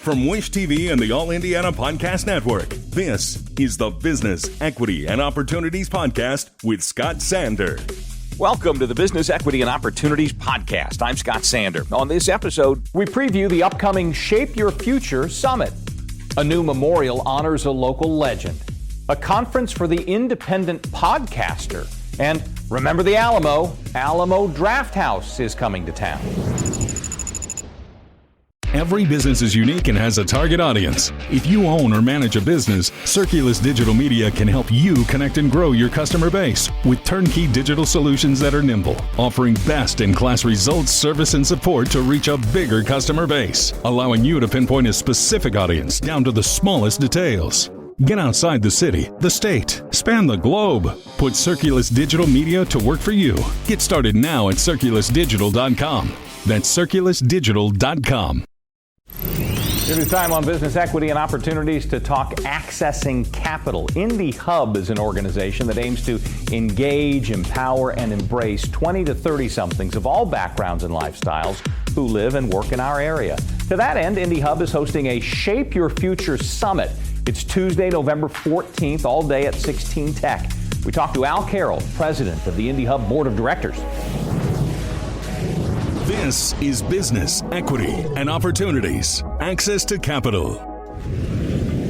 From Wish TV and the All Indiana Podcast Network, this is the Business, Equity, and Opportunities Podcast with Scott Sander. Welcome to the Business, Equity, and Opportunities Podcast. I'm Scott Sander. On this episode, we preview the upcoming Shape Your Future Summit. A new memorial honors a local legend. A conference for the independent podcaster. And remember the Alamo Drafthouse is coming to town. Every business is unique and has a target audience. If you own or manage a business, Circulus Digital Media can help you connect and grow your customer base with turnkey digital solutions that are nimble, offering best-in-class results, service, and support to reach a bigger customer base, allowing you to pinpoint a specific audience down to the smallest details. Get outside the city, the state, span the globe. Put Circulus Digital Media to work for you. Get started now at circulusdigital.com. That's circulusdigital.com. It is time on Business, Equity, and Opportunities to talk accessing capital. Indie Hub is an organization that aims to engage, empower, and embrace 20 to 30-somethings of all backgrounds and lifestyles who live and work in our area. To that end, Indie Hub is hosting a Shape Your Future Summit. It's Tuesday, November 14th, all day at 16 Tech. We talked to Al Carroll, president of the Indie Hub Board of Directors. This is Business, Equity, and Opportunities. Access to capital.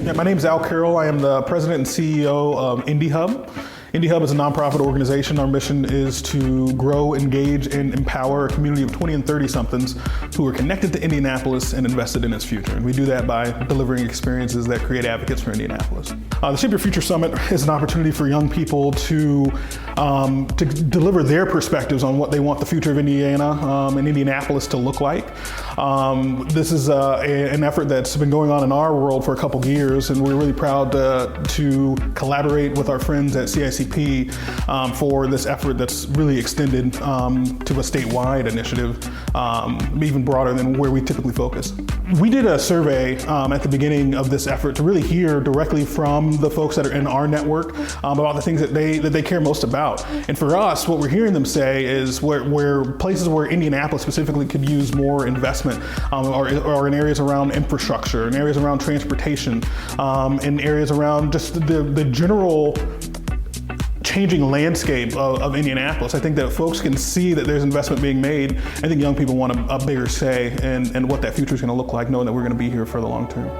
Yeah, my name is Al Carroll. I am the president and CEO of Indie Hub. Indie Hub is a nonprofit organization. Our mission is to grow, engage, and empower a community of 20 and 30-somethings who are connected to Indianapolis and invested in its future. And we do that by delivering experiences that create advocates for Indianapolis. The Shape Your Future Summit is an opportunity for young people to deliver their perspectives on what they want the future of Indiana and Indianapolis to look like. This is an effort that's been going on in our world for a couple of years, and we're really proud to collaborate with our friends at CICP for this effort that's really extended to a statewide initiative, even broader than where we typically focus. We did a survey at the beginning of this effort to really hear directly from the folks that are in our network about the things that they care most about. And for us, what we're hearing them say is where places where Indianapolis specifically could use more investment are in areas around infrastructure, in areas around transportation, in areas around just the general changing landscape of Indianapolis. I think that folks can see that there's investment being made. I think young people want a bigger say in what that future is going to look like, knowing that we're going to be here for the long term.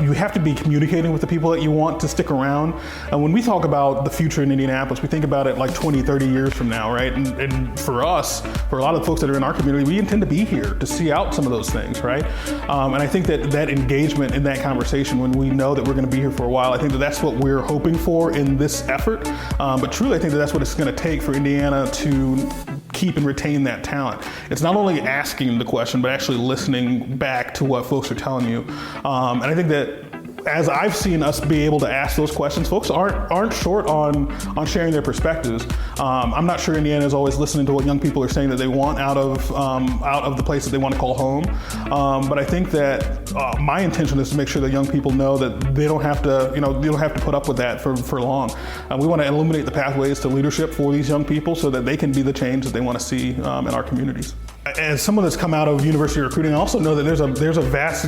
You have to be communicating with the people that you want to stick around. And when we talk about the future in Indianapolis, we think about it like 20, 30 years from now, right? And for us, for a lot of the folks that are in our community, we intend to be here to see out some of those things, right? And I think that engagement in that conversation, when we know that we're going to be here for a while, I think that's what we're hoping for in this effort. But truly, I think that's what it's going to take for Indiana to keep and retain that talent. It's not only asking the question, but actually listening back to what folks are telling you. And I think that as I've seen us be able to ask those questions, folks aren't short on sharing their perspectives. I'm not sure Indiana is always listening to what young people are saying that they want out of the place that they want to call home. But I think that my intention is to make sure that young people know that they don't have to put up with that for long. We want to illuminate the pathways to leadership for these young people so that they can be the change that they want to see in our communities. As someone that's come out of university recruiting, I also know that there's a vast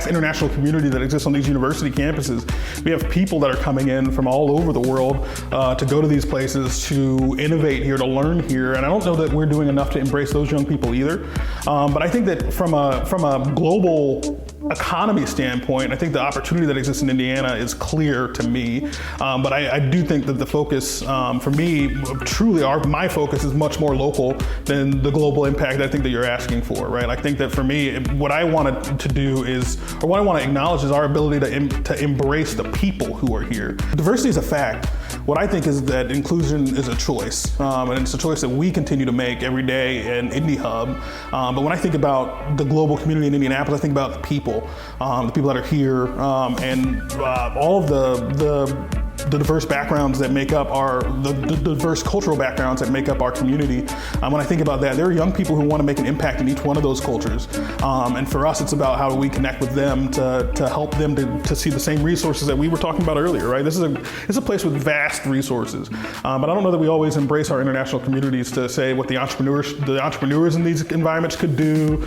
international community that exists on these university campuses. We have people that are coming in from all over the world to go to these places, to innovate here, to learn here, and I don't know that we're doing enough to embrace those young people either. But I think that from a global economy standpoint, I think the opportunity that exists in Indiana is clear to me. But I do think that the focus, for me, truly my focus is much more local than the global impact I think that you're asking for, right? I think that for me, what I wanted to do is, or what I want to acknowledge is our ability to embrace the people who are here. Diversity is a fact. What I think is that inclusion is a choice, and it's a choice that we continue to make every day in Indie Hub. But when I think about the global community in Indianapolis, I think about the people that are here, and all of the the diverse backgrounds that make up the diverse cultural backgrounds that make up our community. When I think about that, there are young people who want to make an impact in each one of those cultures. And for us, it's about how do we connect with them to help them to see the same resources that we were talking about earlier, right? This is a place with vast resources. But I don't know that we always embrace our international communities to say what the entrepreneurs in these environments could do,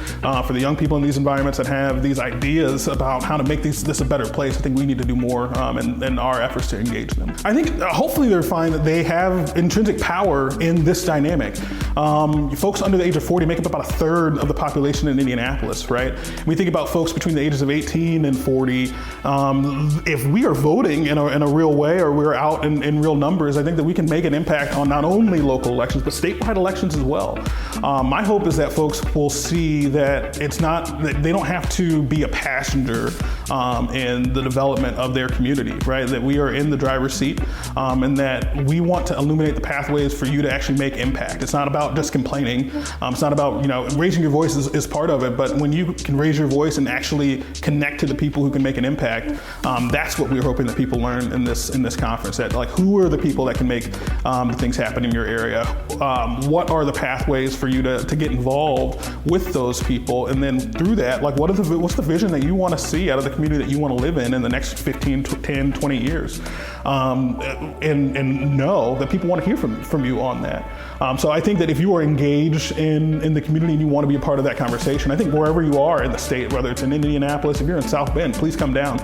for the young people in these environments that have these ideas about how to make this a better place. I think we need to do more in our efforts to engage them. I think hopefully they'll find that they have intrinsic power in this dynamic. Folks under the age of 40 make up about a third of the population in Indianapolis, right? We think about folks between the ages of 18 and 40. If we are voting in a real way, or we're out in real numbers, I think that we can make an impact on not only local elections, but statewide elections as well. My hope is that folks will see that that they don't have to be a passenger in the development of their community, right? That we are in the driver's seat, and that we want to illuminate the pathways for you to actually make impact. It's not about just complaining. It's not about, raising your voice is part of it, but when you can raise your voice and actually connect to the people who can make an impact, that's what we're hoping that people learn in this conference. That who are the people that can make things happen in your area? What are the pathways for you to get involved with those people? And then through that, what's the vision that you want to see out of the community that you want to live in the next 15, 10, 20 years? And know that people want to hear from you on that. So I think that if you are engaged in the community and you want to be a part of that conversation, I think wherever you are in the state, whether it's in Indianapolis, if you're in South Bend, please come down,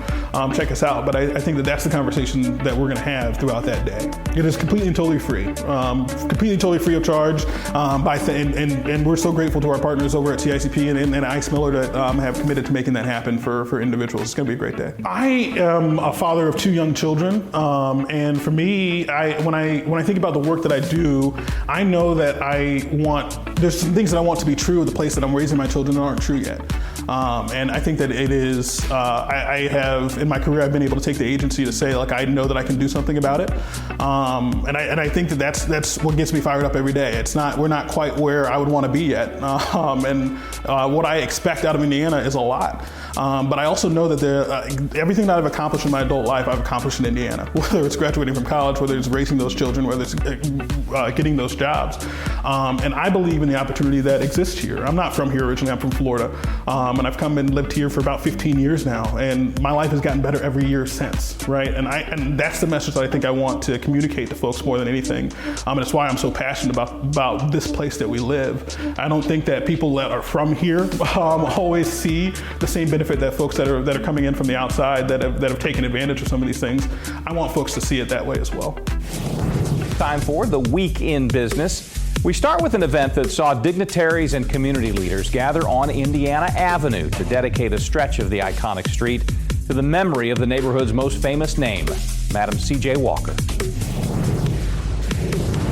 check us out. But I think that's the conversation that we're going to have throughout that day. It is completely and totally free, free of charge. And we're so grateful to our partners over at CICP and Ice Miller that have committed to making that happen for individuals. It's going to be a great day. I am a father of 2 young children, and for me, when I think about the work that I do, I know that there's some things that I want to be true of the place that I'm raising my children that aren't true yet. And I think that it is, I have, in my career, I've been able to take the agency to say, I know that I can do something about it. And I think that's what gets me fired up every day. We're not quite where I would want to be yet. And what I expect out of Indiana is a lot. But I also know that everything that I've accomplished in my adult life, I've accomplished in Indiana. Whether it's graduating from college, whether it's raising those children, whether it's getting those jobs. And I believe in the opportunity that exists here. I'm not from here originally, I'm from Florida. And I've come and lived here for about 15 years now. And my life has gotten better every year since, right? And that's the message that I think I want to communicate to folks more than anything. And it's why I'm so passionate about this place that we live. I don't think that people that are from here always see the same benefit that folks that are coming in from the outside that have taken advantage of some of these things. I want folks to see it that way as well. Time for the Week in Business. We start with an event that saw dignitaries and community leaders gather on Indiana Avenue to dedicate a stretch of the iconic street to the memory of the neighborhood's most famous name, Madam C.J. Walker.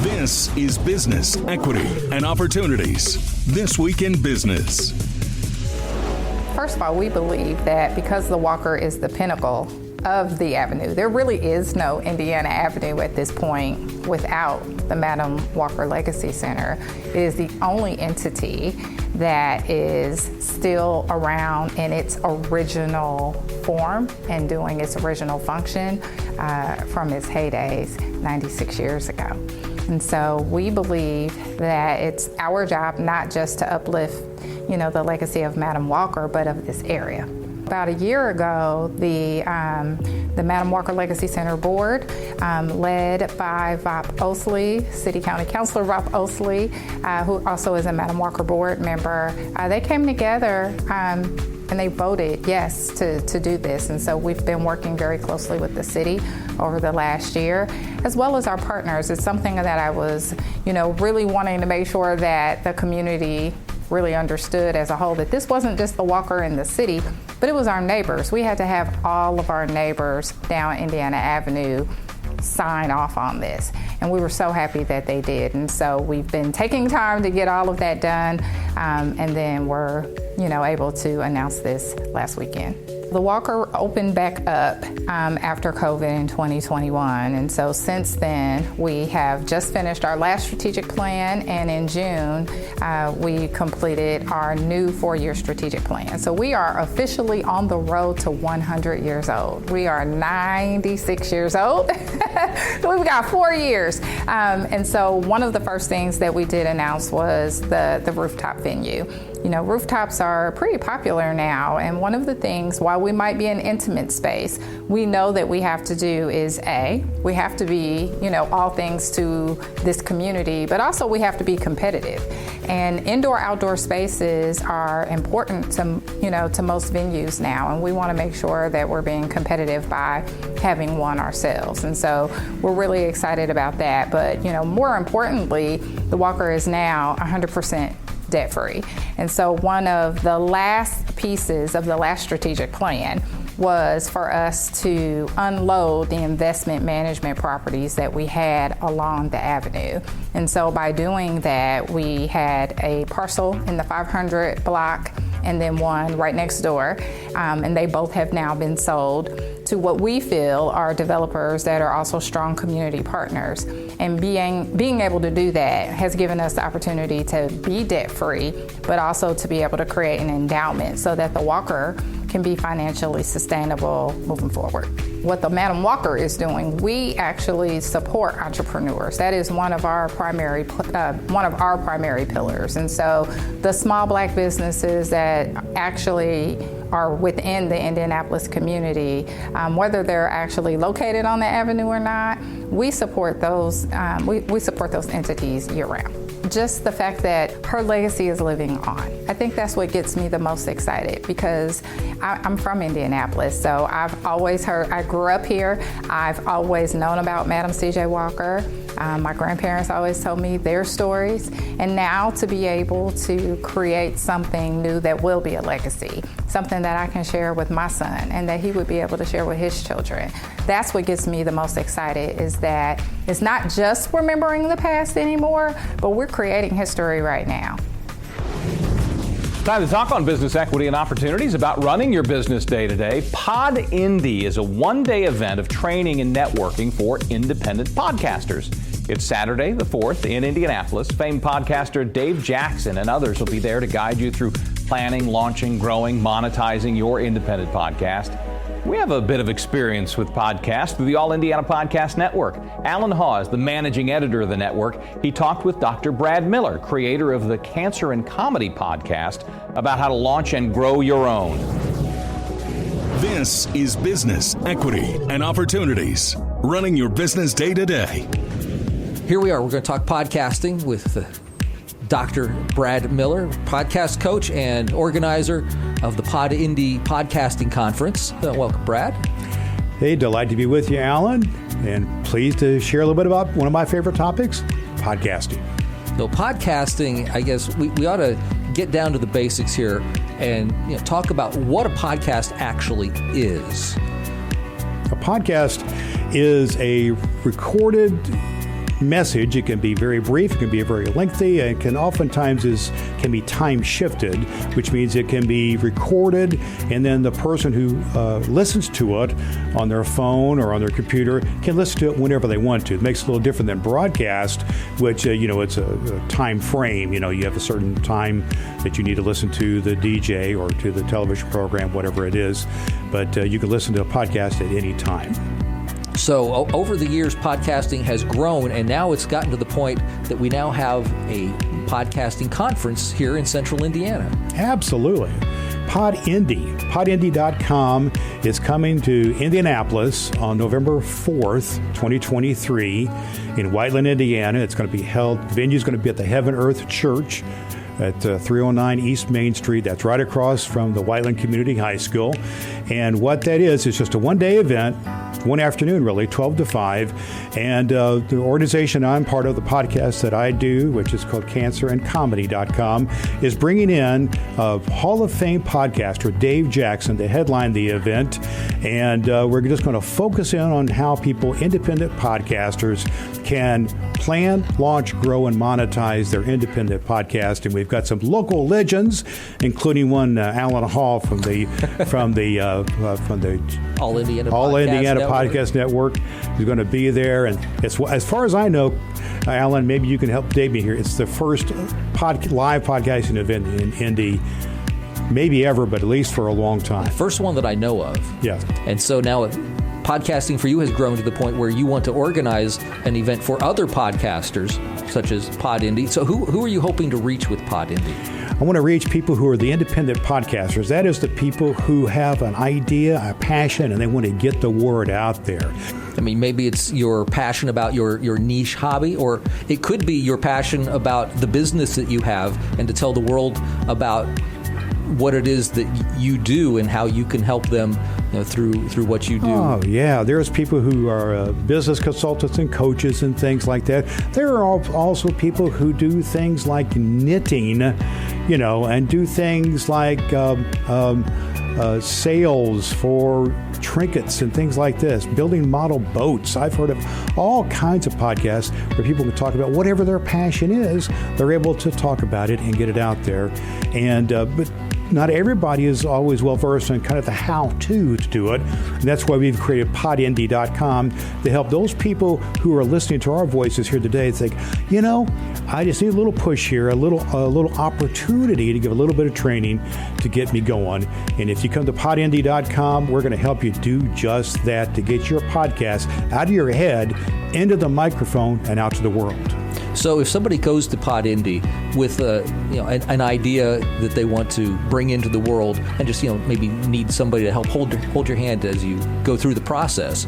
This is Business, Equity, and Opportunities. This Week in Business. First of all, we believe that because the Walker is the pinnacle of the avenue, there really is no Indiana Avenue at this point without the Madam Walker Legacy Center. It is the only entity that is still around in its original form and doing its original function from its heydays 96 years ago. And so we believe that it's our job not just to uplift, the legacy of Madam Walker, but of this area. About a year ago, the Madam Walker Legacy Center Board, led by Vop Osley, City County Councilor Vop Osley, who also is a Madam Walker Board member, they came together and they voted yes to do this. And so we've been working very closely with the city over the last year, as well as our partners. It's something that I was, really wanting to make sure that the community really understood as a whole, that this wasn't just the Walker in the city, but it was our neighbors. We had to have all of our neighbors down Indiana Avenue sign off on this. And we were so happy that they did. And so we've been taking time to get all of that done. And then we're, able to announce this last weekend. The Walker opened back up after COVID in 2021, and so since then we have just finished our last strategic plan, and in June we completed our new 4-year strategic plan. So we are officially on the road to 100 years old. We are 96 years old. So we've got 4 years. And so one of the first things that we did announce was the rooftop venue. You know, rooftops are pretty popular now, and one of the things, while we might be an intimate space, we know that we have to do is we have to be, all things to this community, but also we have to be competitive. And indoor-outdoor spaces are important to most venues now, and we want to make sure that we're being competitive by having one ourselves. And so we're really excited about that. But, more importantly, the Walker is now 100% debt-free. And so one of the last pieces of the last strategic plan was for us to unload the investment management properties that we had along the avenue. And so by doing that, we had a parcel in the 500 block and then one right next door. And they both have now been sold to what we feel are developers that are also strong community partners. And being able to do that has given us the opportunity to be debt-free, but also to be able to create an endowment so that the Walker can be financially sustainable moving forward. What the Madam Walker is doing, we actually support entrepreneurs. That is one of our primary pillars. And so the small Black businesses that actually are within the Indianapolis community, whether they're actually located on the avenue or not, we support those. We support those entities year-round. Just the fact that her legacy is living on. I think that's what gets me the most excited, because I'm from Indianapolis, so I've always heard, I grew up here, I've always known about Madam C.J. Walker. My grandparents always told me their stories, and now to be able to create something new that will be a legacy, something that I can share with my son and that he would be able to share with his children. That's what gets me the most excited, is that it's not just remembering the past anymore, but we're creating history right now. Time to talk on business equity and opportunities about running your business day to day. PodINDY is a one-day event of training and networking for independent podcasters. It's Saturday the 4th in Indianapolis. Famed podcaster Dave Jackson and others will be there to guide you through planning, launching, growing, monetizing your independent podcast. We have a bit of experience with podcasts through the All Indiana Podcast Network. Alan Haw is the managing editor of the network. He talked with Dr. Brad Miller, creator of the Cancer and Comedy podcast, about how to launch and grow your own. This is Business, Equity, and Opportunities. Running your business day to day. Here we are. We're going to talk podcasting with Dr. Brad Miller, podcast coach and organizer of the PodINDY Podcasting Conference. Welcome, Brad. Hey, delighted to be with you, Alan, and pleased to share a little bit about one of my favorite topics, podcasting. So podcasting, I guess we ought to get down to the basics here and talk about what a podcast actually is. A podcast is a recorded message. It can be very brief, it can be very lengthy, and can oftentimes can be time shifted, which means it can be recorded, and then the person who listens to it on their phone or on their computer can listen to it whenever they want to. It makes it a little different than broadcast, which it's a time frame. You have a certain time that you need to listen to the DJ or to the television program, whatever it is, but you can listen to a podcast at any time. So over the years, podcasting has grown, and now it's gotten to the point that we now have a podcasting conference here in central Indiana. Absolutely. PodINDY.com is coming to Indianapolis on November 4th, 2023 in Whiteland, Indiana. It's going to be held, the venue is going to be at the Heaven Earth Church at 309 East Main Street. That's right across from the Whiteland Community High School. And what that is just a one-day event one afternoon, really, 12 to 5. And the organization I'm part of, the podcast that I do, which is called cancerandcomedy.com, is bringing in Hall of Fame podcaster Dave Jackson to headline the event. And we're just going to focus in on how people, independent podcasters, can plan, launch, grow, and monetize their independent podcast. And we've got some local legends, including one Alan Hall from the All Indiana Podcast Network is going to be there. And it's, as far as I know, Alan, maybe you can help date me here. It's the first live podcasting event in Indy, maybe ever, but at least for a long time. First one that I know of. Yeah. And so now podcasting for you has grown to the point where you want to organize an event for other podcasters, such as PodINDY. So who are you hoping to reach with PodINDY? I want to reach people who are the independent podcasters. That is the people who have an idea, a passion, and they want to get the word out there. I mean, maybe it's your passion about your niche hobby, or it could be your passion about the business that you have and to tell the world about what it is that you do and how you can help them, through what you do. Oh, yeah. There's people who are business consultants and coaches and things like that. There are also people who do things like knitting, and do things like sales for trinkets and things like this, building model boats. I've heard of all kinds of podcasts where people can talk about whatever their passion is. They're able to talk about it and get it out there. And but not everybody is always well-versed in kind of the how-to do it. And that's why we've created PodINDY.com to help those people who are listening to our voices here today think, I just need a little push here, a little opportunity to give a little bit of training to get me going. And if you come to PodINDY.com, we're going to help you do just that, to get your podcast out of your head, into the microphone, and out to the world. So if somebody goes to PodINDY with an idea that they want to bring into the world and just maybe need somebody to help hold your hand as you go through the process,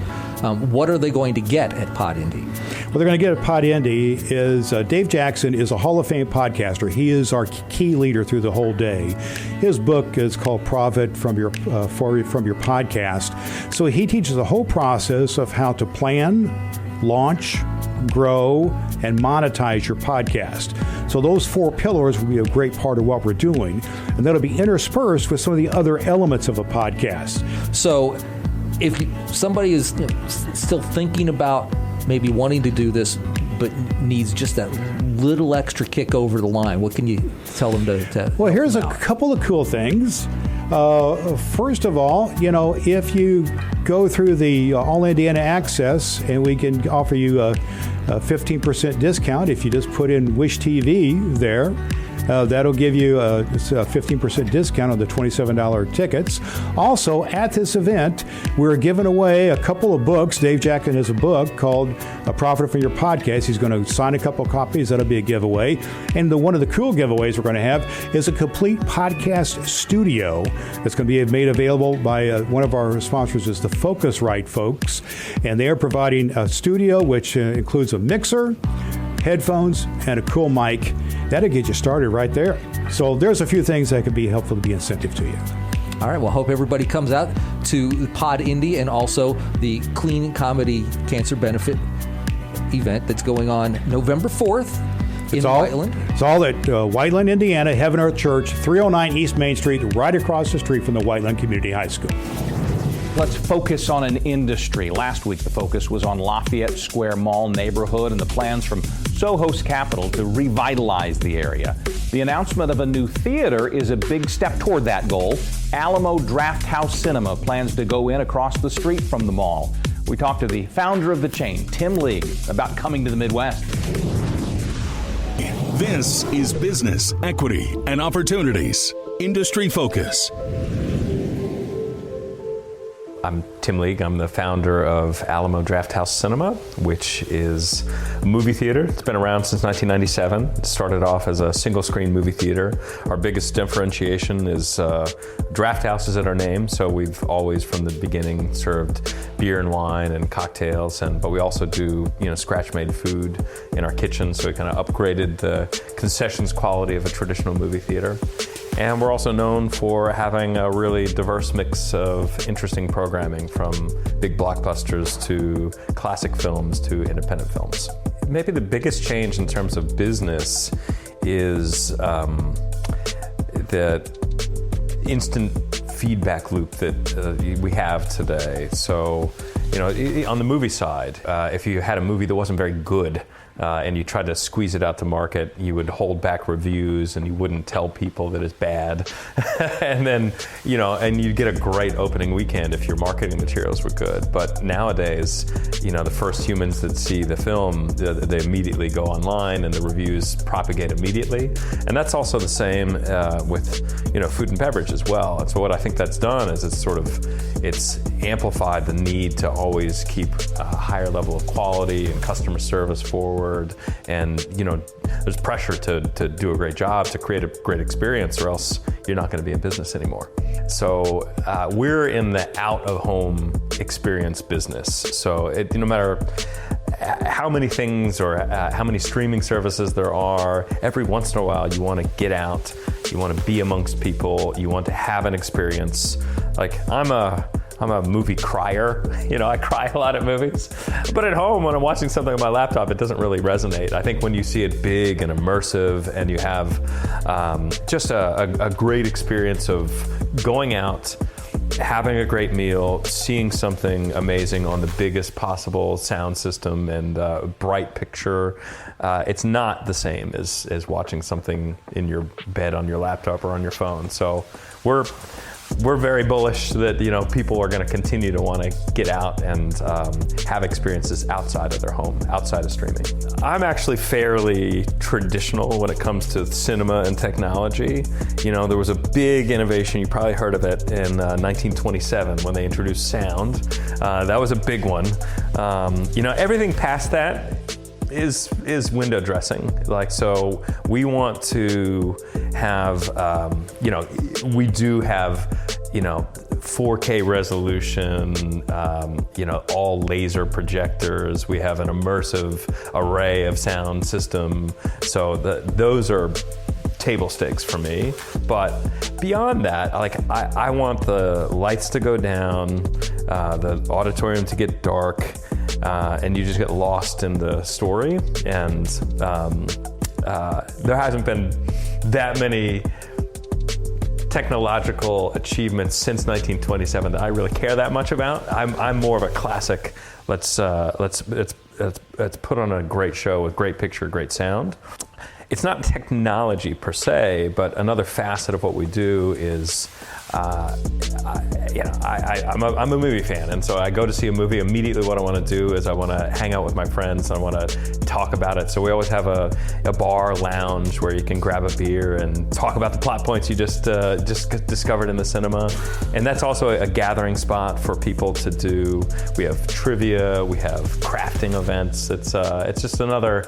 what are they going to get at PodINDY? What they're going to get at PodINDY is Dave Jackson is a Hall of Fame podcaster. He is our key leader through the whole day. His book is called Profit from Your Podcast. So he teaches the whole process of how to plan, launch, grow, and monetize your podcast. So those 4 pillars will be a great part of what we're doing, and that'll be interspersed with some of the other elements of a podcast. So if somebody is still thinking about maybe wanting to do this but needs just that little extra kick over the line, what can you tell them to Well, here's a couple of cool things. First of all, if you go through the All Indiana Access, and we can offer you a 15% discount if you just put in Wish TV there. That'll give you a 15% discount on the $27 tickets. Also, at this event, we're giving away a couple of books. Dave Jackson has a book called Profit from Your Podcast. He's going to sign a couple of copies. That'll be a giveaway. And one of the cool giveaways we're going to have is a complete podcast studio that's going to be made available by one of our sponsors, is the Focusrite folks. And they are providing a studio which includes a mixer, headphones, and a cool mic. That'll get you started right there. So there's a few things that could be helpful to be incentive to you. All right. Well, hope everybody comes out to PodINDY and also the Clean Comedy Cancer Benefit event that's going on November 4th in Whiteland. It's all at Whiteland, Indiana, Heaven Earth Church, 309 East Main Street, right across the street from the Whiteland Community High School. Let's focus on an industry. Last week, the focus was on Lafayette Square Mall neighborhood and the plans from Soho's Capital to revitalize the area. The announcement of a new theater is a big step toward that goal. Alamo Drafthouse Cinema plans to go in across the street from the mall. We talked to the founder of the chain, Tim League, about coming to the Midwest. This is Business, Equity, and Opportunities. Industry Focus. I'm Tim League. I'm the founder of Alamo Drafthouse Cinema, which is a movie theater. It's been around since 1997. It started off as a single-screen movie theater. Our biggest differentiation is draft houses at our name, so we've always, from the beginning, served beer and wine and cocktails, but we also do scratch-made food in our kitchen, so we kind of upgraded the concessions quality of a traditional movie theater. And we're also known for having a really diverse mix of interesting programming, from big blockbusters to classic films to independent films. Maybe the biggest change in terms of business is the instant feedback loop that we have today. So, on the movie side, if you had a movie that wasn't very good, and you tried to squeeze it out to market, you would hold back reviews and you wouldn't tell people that it's bad. And then, and you'd get a great opening weekend if your marketing materials were good. But nowadays, the first humans that see the film, they immediately go online and the reviews propagate immediately. And that's also the same with, food and beverage as well. And so what I think that's done is it's amplified the need to always keep a higher level of quality and customer service forward. And there's pressure to do a great job, to create a great experience, or else you're not going to be in business anymore. So we're in the out-of-home experience business. So no matter how many things or how many streaming services there are, every once in a while you want to get out, you want to be amongst people, you want to have an experience. Like I'm a movie crier. I cry a lot at movies. But at home, when I'm watching something on my laptop, it doesn't really resonate. I think when you see it big and immersive and you have just a great experience of going out, having a great meal, seeing something amazing on the biggest possible sound system and bright picture, it's not the same as watching something in your bed on your laptop or on your phone. So we're very bullish that people are going to continue to want to get out and have experiences outside of their home, outside of streaming. I'm actually fairly traditional when it comes to cinema and technology. There was a big innovation, you probably heard of it, in 1927 when they introduced sound. That was a big one. Everything past that is window dressing. So we want to have, we do have, 4K resolution, all laser projectors. We have an immersive array of sound system. So those are table stakes for me. But beyond that, I want the lights to go down, the auditorium to get dark, and you just get lost in the story. And there hasn't been that many technological achievements since 1927 that I really care that much about. I'm more of a classic. Let's put on a great show with great picture, great sound. It's not technology per se, but another facet of what we do is, I'm a movie fan, and so I go to see a movie. Immediately, what I want to do is I want to hang out with my friends. I want to talk about it. So we always have a bar lounge where you can grab a beer and talk about the plot points you just discovered in the cinema. And that's also a gathering spot for people to do. We have trivia. We have crafting events. It's just another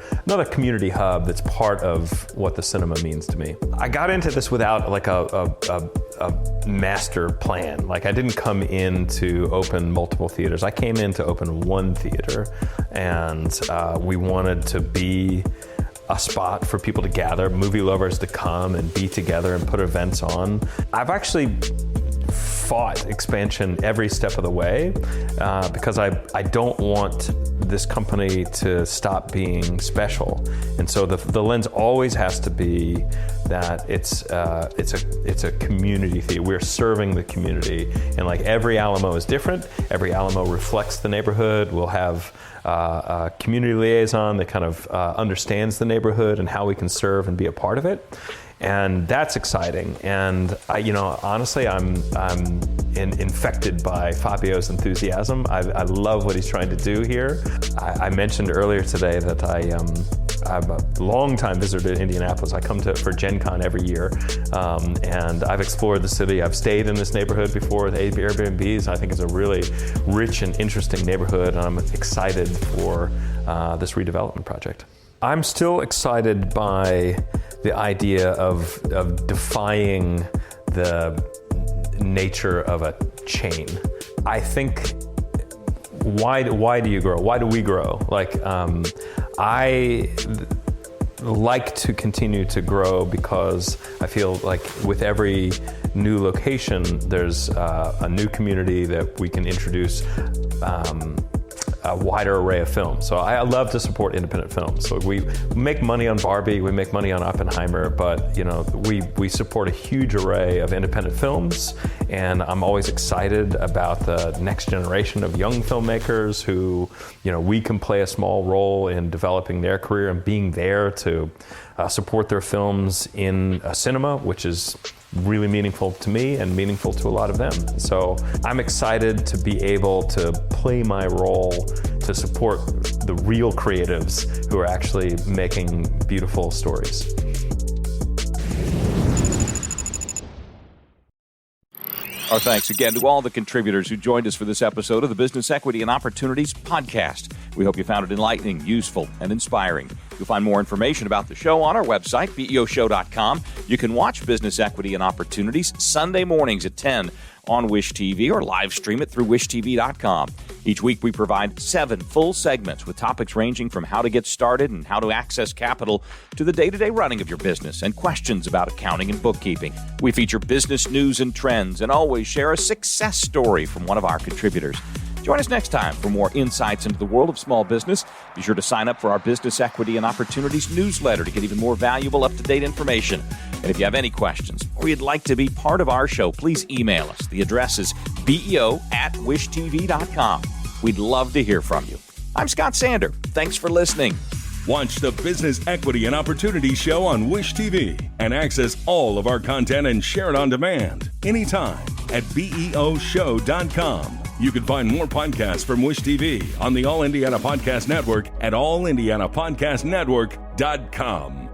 community hub that's part of what the cinema means to me. I got into this without a master plan. I didn't come in to open multiple theaters. I came in to open one theater, and we wanted to be a spot for people to gather, movie lovers to come and be together and put events on. I've actually fought expansion every step of the way because I don't want this company to stop being special. And so the lens always has to be that it's a community theater. We're serving the community, and every Alamo is different. Every Alamo reflects the neighborhood. We'll have a community liaison that kind of understands the neighborhood and how we can serve and be a part of it. And that's exciting. And honestly, I'm infected by Fabio's enthusiasm. I love what he's trying to do here. I mentioned earlier today that I'm a long-time visitor to Indianapolis. I come for Gen Con every year, and I've explored the city. I've stayed in this neighborhood before with Airbnbs. I think it's a really rich and interesting neighborhood, and I'm excited for this redevelopment project. I'm still excited by the idea of defying the nature of a chain. I think, why do you grow? Why do we grow? like to continue to grow because I feel like with every new location, there's a new community that we can introduce a wider array of films. So I love to support independent films. So we make money on Barbie, we make money on Oppenheimer, but we support a huge array of independent films, and I'm always excited about the next generation of young filmmakers who, we can play a small role in developing their career and being there to support their films in a cinema, which is really meaningful to me and meaningful to a lot of them. So I'm excited to be able to play my role to support the real creatives who are actually making beautiful stories. Our thanks again to all the contributors who joined us for this episode of the Business Equity and Opportunities podcast. We hope you found it enlightening, useful, and inspiring. You'll find more information about the show on our website, BEOshow.com. You can watch Business Equity and Opportunities Sunday mornings at 10 on Wish TV or live stream it through wishtv.com. Each week we provide 7 full segments with topics ranging from how to get started and how to access capital to the day-to-day running of your business and questions about accounting and bookkeeping. We feature business news and trends and always share a success story from one of our contributors. Join us next time for more insights into the world of small business. Be sure to sign up for our Business Equity and Opportunities newsletter to get even more valuable, up-to-date information. And if you have any questions or you'd like to be part of our show, please email us. The address is beo@wishtv.com. We'd love to hear from you. I'm Scott Sander. Thanks for listening. Watch the Business Equity and Opportunity Show on Wish TV and access all of our content and share it on demand anytime at BEOshow.com. You can find more podcasts from Wish TV on the All Indiana Podcast Network at allindianapodcastnetwork.com.